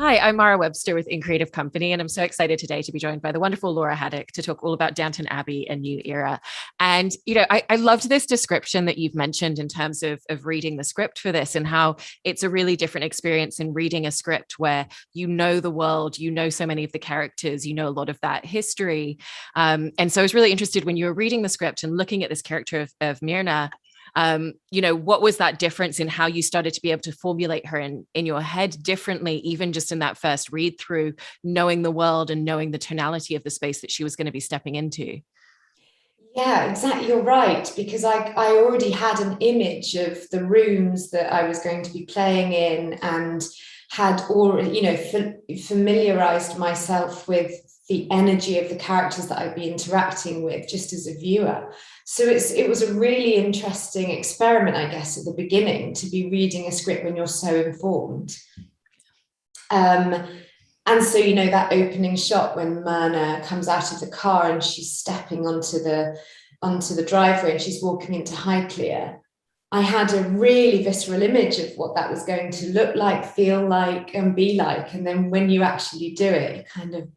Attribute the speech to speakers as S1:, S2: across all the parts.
S1: Hi, I'm Mara Webster with In Creative Company, and I'm so excited today to be joined by the wonderful Laura Haddock to talk all about Downton Abbey and New Era. And, I loved this description that you've mentioned in terms of reading the script for this and how it's a really different experience in reading a script where you know the world, you know so many of the characters, you know a lot of that history. And so I was really interested when you were reading the script and looking at this character of Myrna. What was that difference in how you started to be able to formulate her in your head differently, even just in that first read through, knowing the world and knowing the tonality of the space that she was going to be stepping into?
S2: Yeah, exactly. You're right, because I already had an image of the rooms that I was going to be playing in and had already, familiarized myself with the energy of the characters that I'd be interacting with just as a viewer. So it was a really interesting experiment, I guess, at the beginning to be reading a script when you're so informed. And so, that opening shot when Myrna comes out of the car and she's stepping onto the driveway and she's walking into Highclere, I had a really visceral image of what that was going to look like, feel like, and be like. And then when you actually do it, you kind of,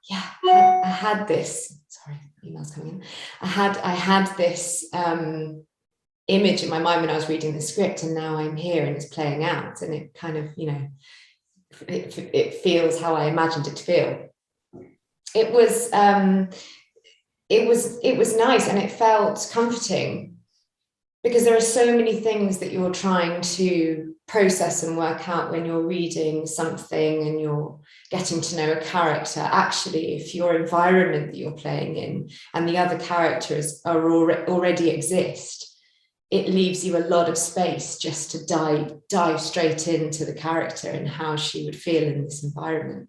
S2: yeah, I had this. Sorry, emails coming in. I had this image in my mind when I was reading the script, and now I'm here and it's playing out, and it kind of, it feels how I imagined it to feel. It was nice, and it felt comforting because there are so many things that you're trying to process and work out when you're reading something and you're getting to know a character. Actually, if your environment that you're playing in and the other characters are already exist, it leaves you a lot of space just to dive straight into the character and how she would feel in this environment.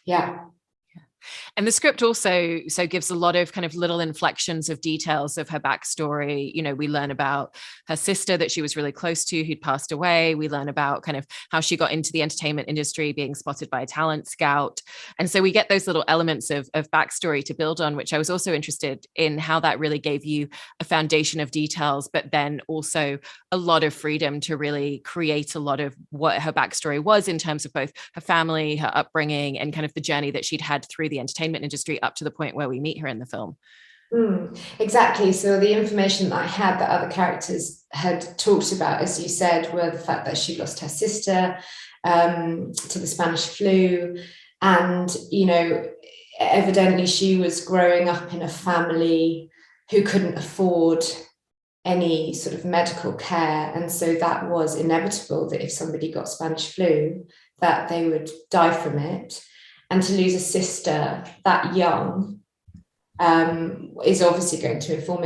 S2: Yeah.
S1: And the script also gives a lot of kind of little inflections of details of her backstory. We learn about her sister that she was really close to who'd passed away. We learn about kind of how she got into the entertainment industry, being spotted by a talent scout. And so we get those little elements of backstory to build on, which I was also interested in how that really gave you a foundation of details, but then also a lot of freedom to really create a lot of what her backstory was in terms of both her family, her upbringing, and kind of the journey that she'd had through the entertainment industry up to the point where we meet her in the film.
S2: Exactly. So the information that I had that other characters had talked about, as you said, were the fact that she lost her sister to the Spanish flu. And, evidently she was growing up in a family who couldn't afford any sort of medical care. And so that was inevitable that if somebody got Spanish flu, that they would die from it. And to lose a sister that young is obviously going to inform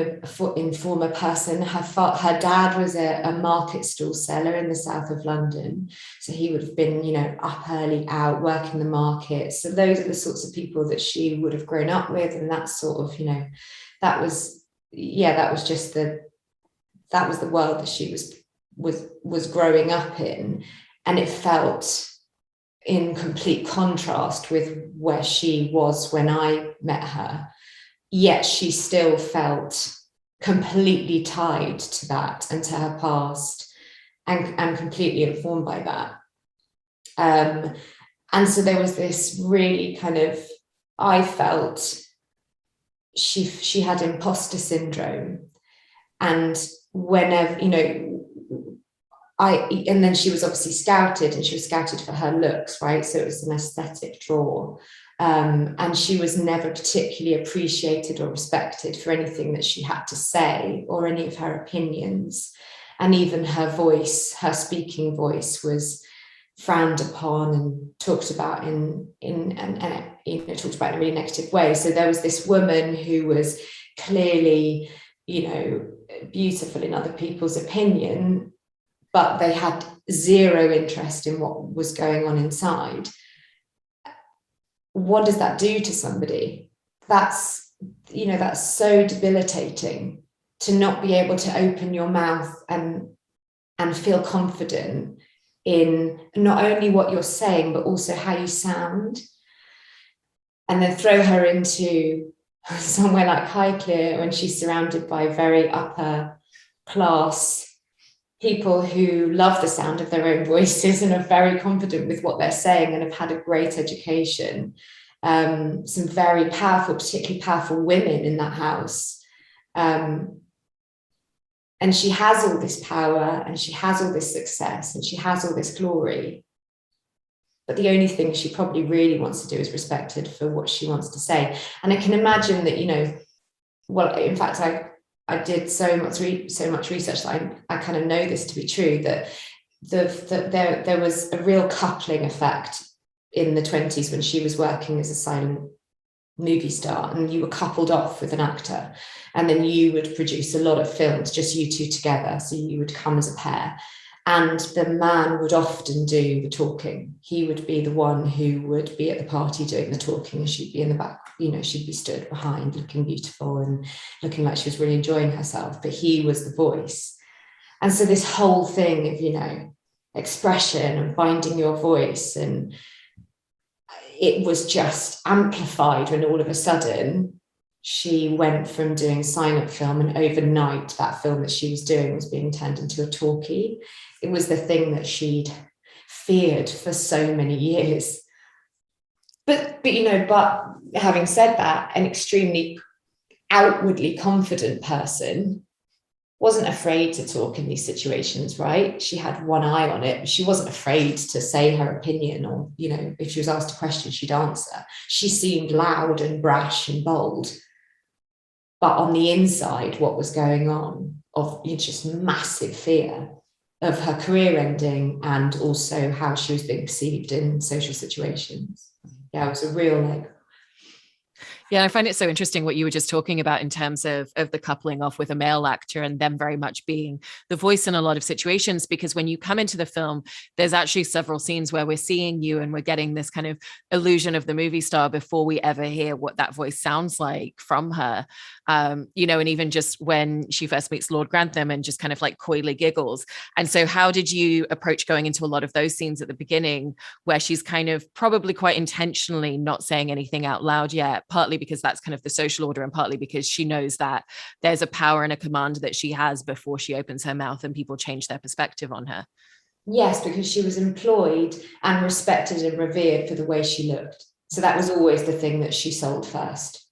S2: a person. Her dad was a market stall seller in the south of London. So he would have been, up early, out working the market. So those are the sorts of people that she would have grown up with. And that sort of, that was the world that she was growing up in. And it felt in complete contrast with where she was when I met her, yet she still felt completely tied to that and to her past and completely informed by that. And so there was this really kind of, I felt she had imposter syndrome. And whenever, and then she was obviously scouted, and she was scouted for her looks, right? So it was an aesthetic draw. And she was never particularly appreciated or respected for anything that she had to say or any of her opinions. And even her voice, her speaking voice, was frowned upon and talked about talked about in a really negative way. So there was this woman who was clearly, beautiful in other people's opinion, but they had zero interest in what was going on inside. What does that do to somebody? That's so debilitating, to not be able to open your mouth and feel confident in not only what you're saying, but also how you sound. And then throw her into somewhere like Highclere when she's surrounded by very upper class people who love the sound of their own voices and are very confident with what they're saying and have had a great education. Some very powerful, particularly powerful women in that house. And she has all this power and she has all this success and she has all this glory. But the only thing she probably really wants to do is respected for what she wants to say. And I can imagine that, you know, well, in fact, I did so much research that I kind of know this to be true, that there was a real coupling effect in the 20s when she was working as a silent movie star, and you were coupled off with an actor, and then you would produce a lot of films, just you two together. So you would come as a pair, and the man would often do the talking. He would be the one who would be at the party doing the talking, and she'd be in the back, you know, she'd be stood behind looking beautiful and looking like she was really enjoying herself, but he was the voice. And so this whole thing of, you know, expression and finding your voice, and it was just amplified when all of a sudden she went from doing silent film, and overnight that film that she was doing was being turned into a talkie. It was the thing that she'd feared for so many years. But you know, but having said that, an extremely outwardly confident person wasn't afraid to talk in these situations, right? She had one eye on it. She wasn't afraid to say her opinion, or, you know, if she was asked a question, she'd answer. She seemed loud and brash and bold. But on the inside, what was going on of, you know, just massive fear of her career ending, and also how she was being perceived in social situations. Yeah, it was a real, like,
S1: yeah, I find it so interesting what you were just talking about in terms of the coupling off with a male actor and them very much being the voice in a lot of situations, because when you come into the film, there's actually several scenes where we're seeing you and we're getting this kind of illusion of the movie star before we ever hear what that voice sounds like from her. You know, and even just when she first meets Lord Grantham and just kind of like coyly giggles. And so how did you approach going into a lot of those scenes at the beginning where she's kind of probably quite intentionally not saying anything out loud yet, partly because that's kind of the social order, and partly because she knows that there's a power and a command that she has before she opens her mouth and people change their perspective on her?
S2: Yes, because she was employed and respected and revered for the way she looked. So that was always the thing that she sold first.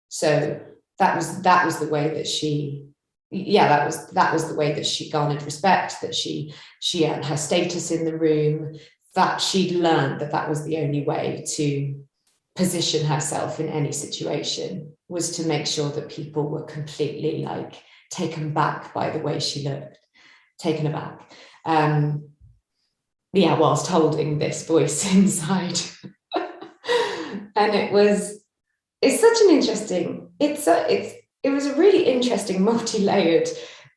S2: So that was the way that she, that was the way that she garnered respect, that she earned her status in the room, that she'd learned that was the only way to position herself in any situation, was to make sure that people were completely like taken back by the way she looked, taken aback. Whilst holding this voice inside. And it was a really interesting multi-layered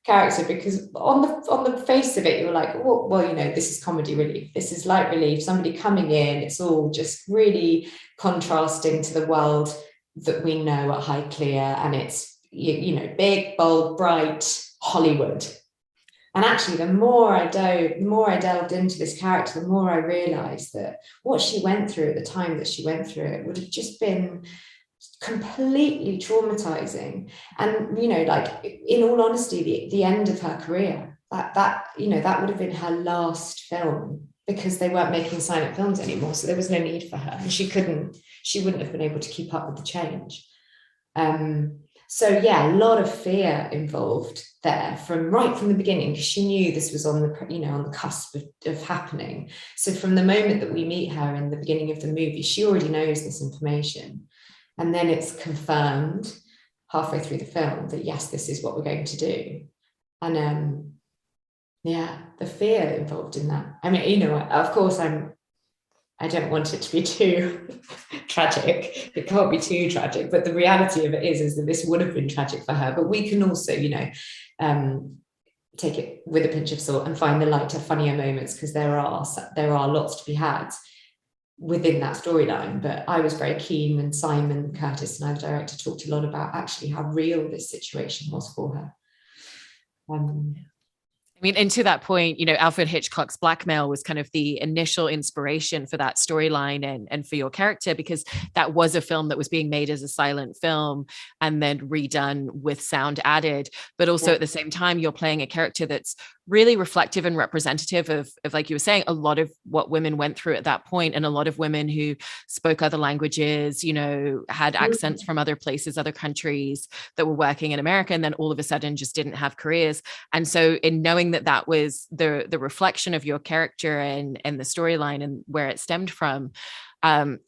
S2: character, because on the face of it, you were like, well, you know, this is comedy relief, this is light relief, somebody coming in, it's all just really contrasting to the world that we know at Highclere, and it's, you know, big, bold, bright Hollywood. And actually, the more I delved into this character, the more I realized that what she went through at the time that she went through it would have just been completely traumatizing. And, you know, like, in all honesty, the end of her career, that you know, that would have been her last film, because they weren't making silent films anymore, so there was no need for her, and she wouldn't have been able to keep up with the change. So yeah, a lot of fear involved there from the beginning, because she knew this was on the cusp of happening. So from the moment that we meet her in the beginning of the movie, she already knows this information. And then it's confirmed halfway through the film that, yes, this is what we're going to do. And the fear involved in that. I mean, you know, of course, I don't want it to be too tragic. It can't be too tragic. But the reality of it is that this would have been tragic for her. But we can also, you know, take it with a pinch of salt and find the lighter, funnier moments, because there are lots to be had within that storyline. But I was very keen, and Simon Curtis and I, the director, talked a lot about actually how real this situation was for her.
S1: I mean, and to that point, you know, Alfred Hitchcock's Blackmail was kind of the initial inspiration for that storyline and for your character, because that was a film that was being made as a silent film and then redone with sound added. But also at the same time, you're playing a character that's really reflective and representative of, like you were saying, a lot of what women went through at that point, and a lot of women who spoke other languages, you know, had accents from other places, other countries, that were working in America, and then all of a sudden just didn't have careers. And so in knowing that that was the reflection of your character and the storyline and where it stemmed from,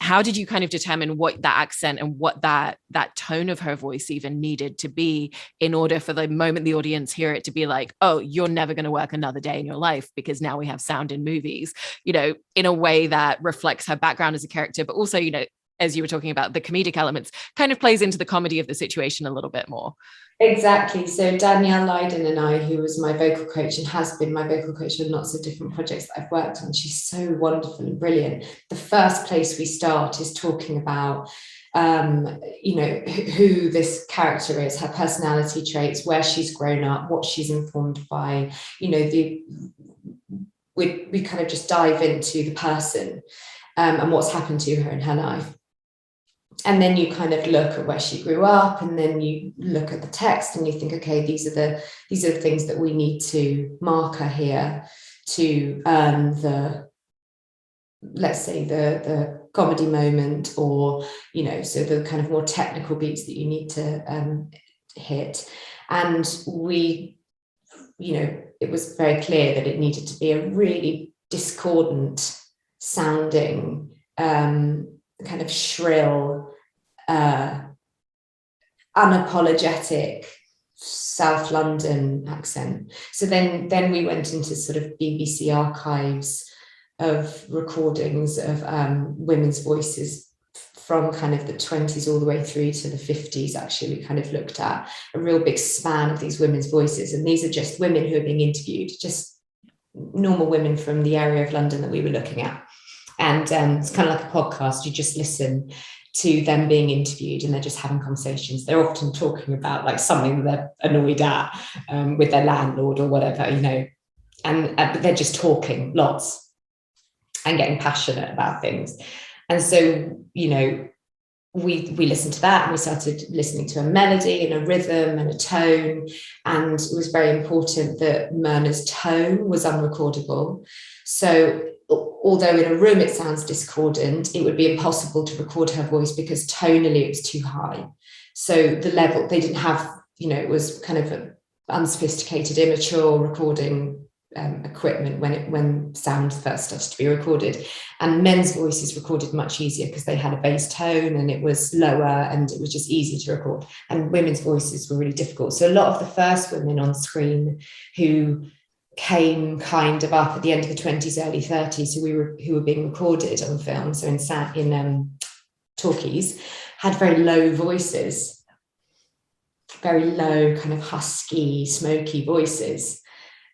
S1: how did you kind of determine what that accent and what that tone of her voice even needed to be in order for the moment the audience hear it to be like, oh, you're never going to work another day in your life because now we have sound in movies, you know, in a way that reflects her background as a character, but also, you know, as you were talking about, the comedic elements kind of plays into the comedy of the situation a little bit more.
S2: Exactly. So Danielle Lydon and I, who was my vocal coach and has been my vocal coach on lots of different projects that I've worked on, she's so wonderful and brilliant. The first place we start is talking about, you know, who this character is, her personality traits, where she's grown up, what she's informed by, you know, we kind of just dive into the person and what's happened to her in her life. And then you kind of look at where she grew up, and then you look at the text and you think, okay, these are the things that we need to mark her here to earn the, let's say, the comedy moment, or, you know, so the kind of more technical beats that you need to hit. And we, you know, it was very clear that it needed to be a really discordant sounding, kind of shrill, unapologetic South London accent. So then we went into sort of BBC archives of recordings of women's voices from kind of the 20s all the way through to the 50s. Actually, we kind of looked at a real big span of these women's voices, and these are just women who are being interviewed, just normal women from the area of London that we were looking at. And it's kind of like a podcast. You just listen to them being interviewed, and they're just having conversations. They're often talking about like something that they're annoyed at with their landlord or whatever, you know, and but they're just talking lots and getting passionate about things. And so, you know, we listened to that, and we started listening to a melody and a rhythm and a tone. And it was very important that Myrna's tone was unrecordable. So although in a room it sounds discordant, it would be impossible to record her voice because tonally it was too high. So the level, they didn't have, you know, it was kind of an unsophisticated, immature recording equipment when sound first started to be recorded. And men's voices recorded much easier because they had a bass tone and it was lower and it was just easy to record. And women's voices were really difficult. So a lot of the first women on screen who came kind of up at the end of the 20s, early 30s, who were being recorded on film, so in talkies, had very low voices, very low, kind of husky, smoky voices.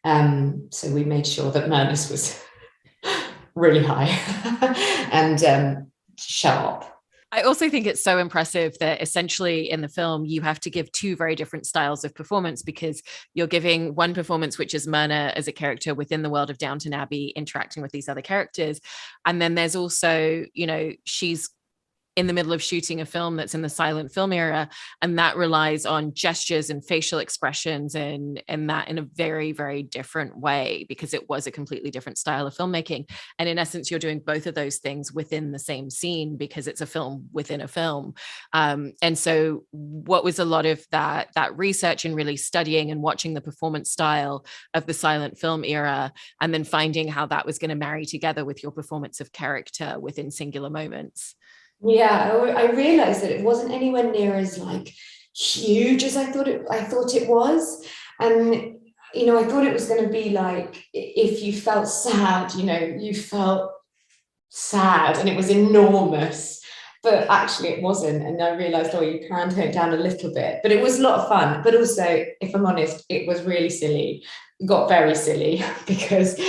S2: So we made sure that Myrna's was really high and sharp.
S1: I also think it's so impressive that essentially in the film, you have to give two very different styles of performance, because you're giving one performance, which is Myrna as a character within the world of Downton Abbey, interacting with these other characters. And then there's also, you know, she's in the middle of shooting a film that's in the silent film era, and that relies on gestures and facial expressions and that in a very, very different way, because it was a completely different style of filmmaking. And in essence, you're doing both of those things within the same scene, because it's a film within a film. And so what was a lot of that research and really studying and watching the performance style of the silent film era, and then finding how that was going to marry together with your performance of character within singular moments?
S2: Yeah, I realized that it wasn't anywhere near as like huge as I thought it was. And, you know, I thought it was going to be like, if you felt sad, you know, you felt sad, and it was enormous, but actually it wasn't. And I realized, oh, you can tone it down a little bit, but it was a lot of fun. But also, if I'm honest, it was really silly. It got very silly because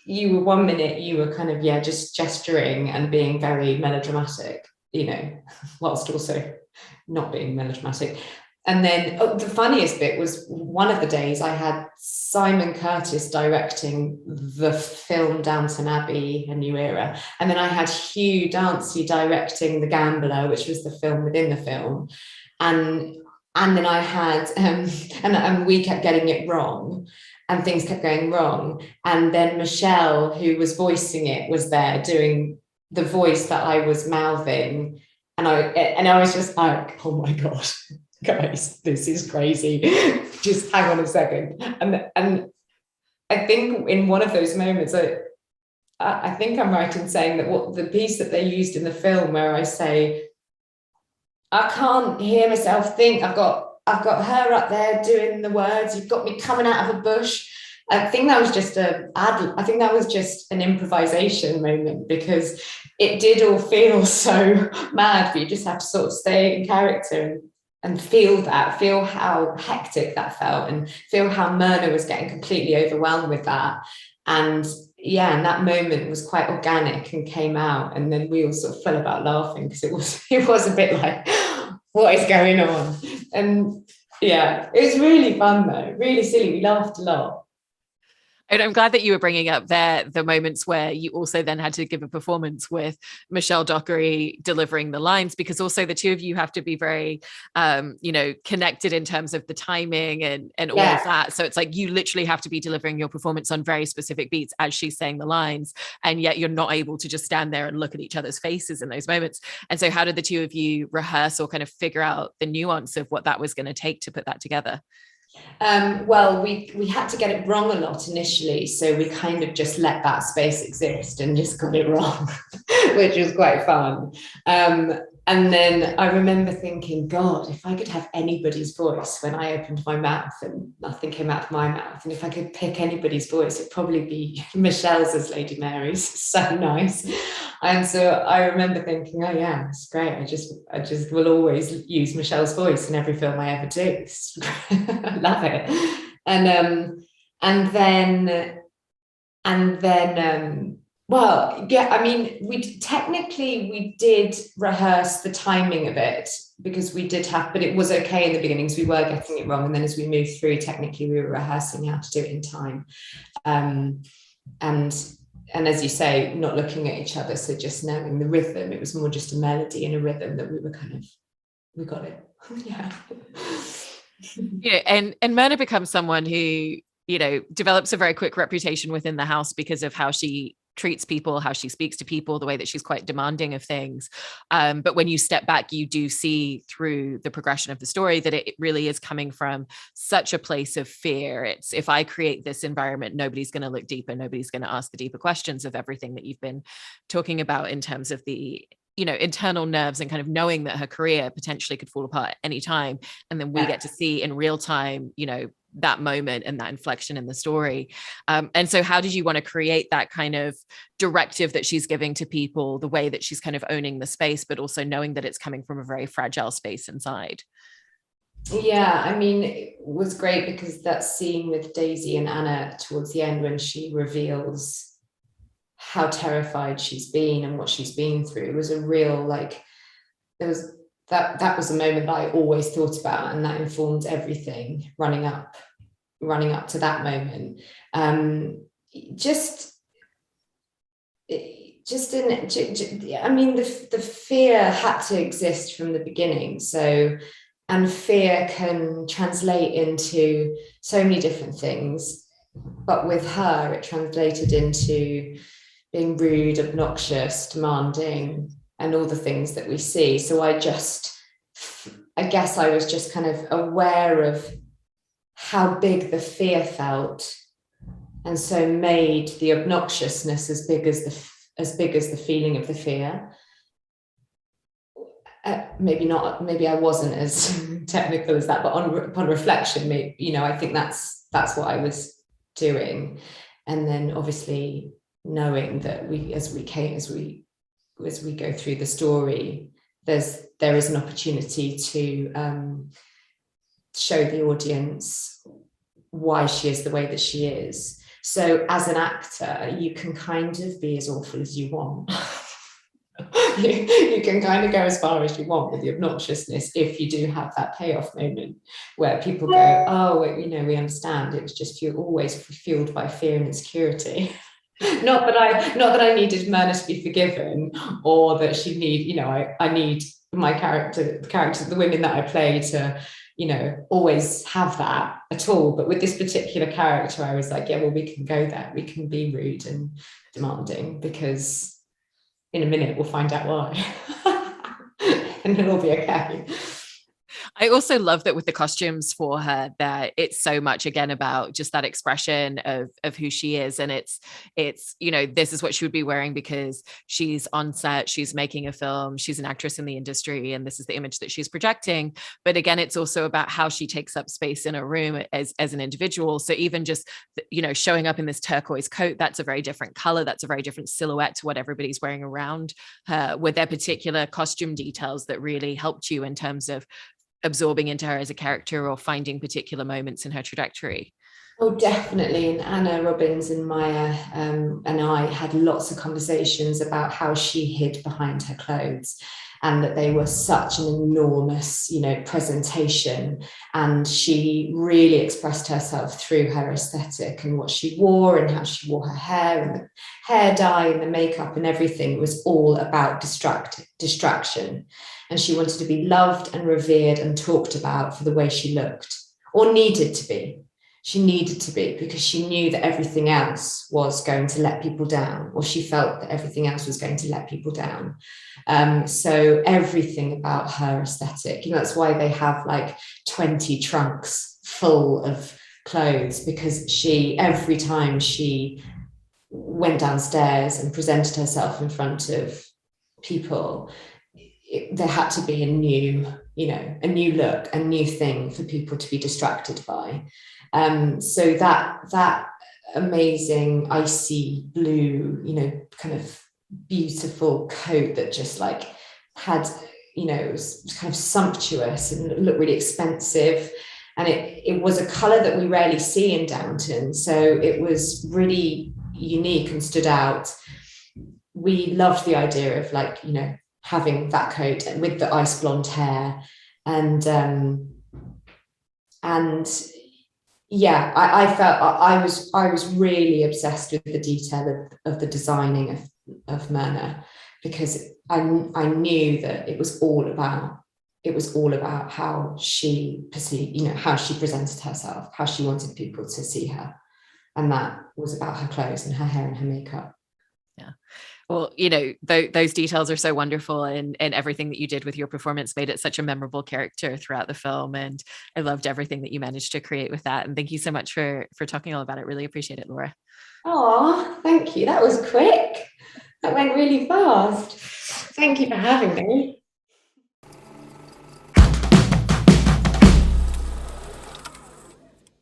S2: you were 1 minute, you were kind of, yeah, just gesturing and being very melodramatic, you know, whilst also not being melodramatic. And then the funniest bit was one of the days I had Simon Curtis directing the film Downton Abbey, A New Era. And then I had Hugh Dancy directing The Gambler, which was the film within the film. And then I had, and we kept getting it wrong. and things kept going wrong. And then Michelle, who was voicing it, was there doing the voice that I was mouthing. And I was just like, oh my God, guys, this is crazy. Just hang on a second. And I think in one of those moments, I think I'm right in saying that what the piece that they used in the film, where I say, I can't hear myself think, I've got her up there doing the words, you've got me coming out of a bush. I think that was just an improvisation moment, because it did all feel so mad, but you just have to sort of stay in character and feel how hectic that felt, and feel how Myrna was getting completely overwhelmed with that. And that moment was quite organic and came out, and then we all sort of fell about laughing, because it was a bit like, what is going on? And it was really fun though, really silly. We laughed a lot.
S1: And I'm glad that you were bringing up the moments where you also then had to give a performance with Michelle Dockery delivering the lines, because also the two of you have to be very, connected in terms of the timing and all of that. So it's like you literally have to be delivering your performance on very specific beats as she's saying the lines, and yet you're not able to just stand there and look at each other's faces in those moments. And so how did the two of you rehearse or kind of figure out the nuance of what that was going to take to put that together?
S2: Well, we had to get it wrong a lot initially, so we kind of just let that space exist and just got it wrong, which was quite fun. And then I remember thinking, God, if I could have anybody's voice when I opened my mouth and nothing came out of my mouth, and if I could pick anybody's voice, it'd probably be Michelle's as Lady Mary's. So nice. And so I remember thinking, oh yeah, it's great. I just will always use Michelle's voice in every film I ever do. I love it. And then well, yeah, I mean, we did rehearse the timing of it, because we did have, but it was okay in the beginnings. We were getting it wrong. And then as we moved through, technically we were rehearsing how to do it in time. And as you say, not looking at each other. So just knowing the rhythm, it was more just a melody and a rhythm that we got it. Yeah.
S1: Yeah. And Myrna becomes someone who, develops a very quick reputation within the house because of how she treats people, how she speaks to people, the way that she's quite demanding of things. But when you step back, you do see through the progression of the story that it really is coming from such a place of fear. It's, if I create this environment, nobody's going to look deeper, nobody's going to ask the deeper questions of everything that you've been talking about in terms of the internal nerves, and kind of knowing that her career potentially could fall apart at any time. And then we get to see in real time, that moment and that inflection in the story. And so how did you want to create that kind of directive that she's giving to people, the way that she's kind of owning the space, but also knowing that it's coming from a very fragile space inside?
S2: Yeah, I mean, it was great because that scene with Daisy and Anna towards the end, when she reveals how terrified she's been and what she's been through, it was a real, like, there was that was a moment that I always thought about, and that informed everything running up to that moment. I mean, the fear had to exist from the beginning. So, and fear can translate into so many different things, but with her, it translated into being rude, obnoxious, demanding, and all the things that we see. So I guess I was just kind of aware of how big the fear felt, and so made the obnoxiousness as big as the feeling of the fear. Maybe I wasn't as technical as that, but upon reflection, I think that's what I was doing. And then obviously knowing that as we go through the story, there is an opportunity to show the audience why she is the way that she is. So as an actor, you can kind of be as awful as you want. You can kind of go as far as you want with the obnoxiousness, if you do have that payoff moment where people go, oh, we understand, it was just always fueled by fear and insecurity. Not that I needed Myrna to be forgiven, or that she need, I need my the women that I play to, always have that at all. But with this particular character, I was like, yeah, well, we can go there. We can be rude and demanding, because in a minute we'll find out why. And it'll be okay.
S1: I also love that with the costumes for her, that it's so much again about just that expression of who she is. And it's, this is what she would be wearing because she's on set, she's making a film, she's an actress in the industry, and this is the image that she's projecting. But again, it's also about how she takes up space in a room as an individual. So even just, showing up in this turquoise coat, that's a very different color. That's a very different silhouette to what everybody's wearing around her. Were there particular costume details that really helped you in terms of absorbing into her as a character or finding particular moments in her trajectory?
S2: Oh, definitely. And Anna Robbins and Maya and I had lots of conversations about how she hid behind her clothes, and that they were such an enormous, presentation. And she really expressed herself through her aesthetic and what she wore and how she wore her hair, and the hair dye and the makeup and everything. It was all about distraction. And she wanted to be loved and revered and talked about for the way she looked, or needed to be. She needed to be, because she knew that everything else was going to let people down, or she felt that everything else was going to let people down. So everything about her aesthetic, that's why they have like 20 trunks full of clothes, because every time she went downstairs and presented herself in front of people, there had to be a new look, a new thing for people to be distracted by. So that amazing icy blue, kind of beautiful coat that just like had, it was kind of sumptuous and looked really expensive. And it was a color that we rarely see in Downton. So it was really unique and stood out. We loved the idea of like, having that coat with the ice blonde hair. And yeah, I felt I was really obsessed with the detail of the designing of Myrna, because I knew that it was all about how she perceived, how she presented herself, how she wanted people to see her. And that was about her clothes and her hair and her makeup.
S1: Yeah. Well, those details are so wonderful, and everything that you did with your performance made it such a memorable character throughout the film. And I loved everything that you managed to create with that. And thank you so much for talking all about it. Really appreciate it, Laura.
S2: Oh, thank you. That was quick. That went really fast. Thank you for having me.